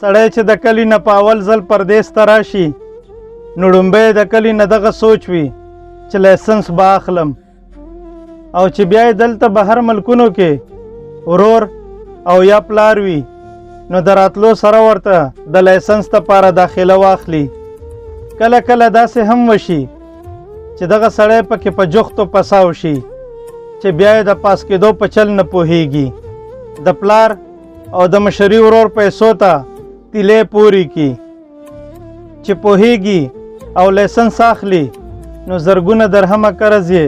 سړی چې د کلي نه په اول ځل پردیس ته راشي نو ړومبی د کلي نه دغه سوچ وي چې لایسنس به اخلم او چې بیا یې دلته بهر ملکونو کې ورور او یا پلار وي نو د راتلو سره ورته د لایسنس دپاره داخله واخلي. کله کله داسې هم وشي چې دغه سړی پکې په جختو پساو شي چې بیا یې د پاس کېدو په چل نه پوهیږي. د پلار او د مشري ورور پیسو ته تیلې پوري کی چې پوهیږي او لایسنس اخلي نو زرګونه درهمه قرض یې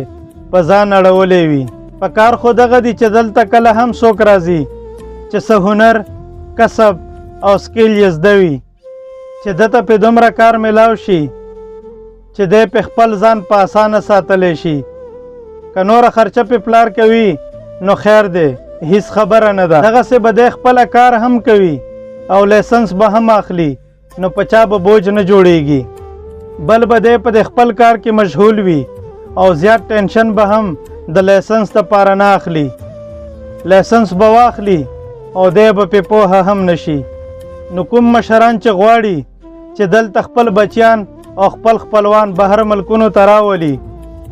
په ځان اړولی وي. په کار خو دغه دی چې دلته کله هم څوک راځي چې څه هنر کسب او سکیل یې زده وي چې دته پې دومره کار میلاو شي چې دی پې خپل ځان په اسانه ساتلی شي. که نوره خرچه پې پلار کوي نو خیر دی، هیڅ خبره نه ده. دغسې به دی خپله کار هم کوي او لایسنس به هم اخلي نو په چا به بوج نه جوړیږي. بل به دی په د خپل کار کې مشغول وي او زیات ټینشن به هم د لایسنس دپاره نه اخلي. لایسنس به واخلي او دی به پې پوهه هم نشي. نو کوم مشران چې غواړي چې دلته خپل بچیان او خپل خپلوان بهر ملکونو ته راولي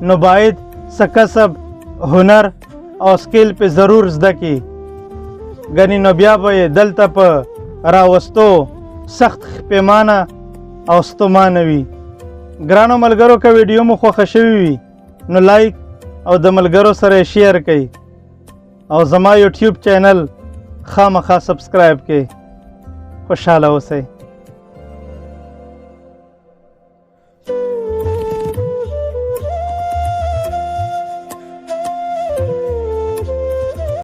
نو باید څه کسب هنر او سکیل پې ضرور زده کړي. ګنې نو بیا به یې دلته په راوستو سخت پیمانه او ستومانه وي. ګرانو ملګرو که ویډیو مو خوښه شوي وي نو لایک او د ملګرو سره یې شیر کړئ او زما یوټیوب چینل خامخا سبسکرایب کړئ. خوشحاله اوسئ.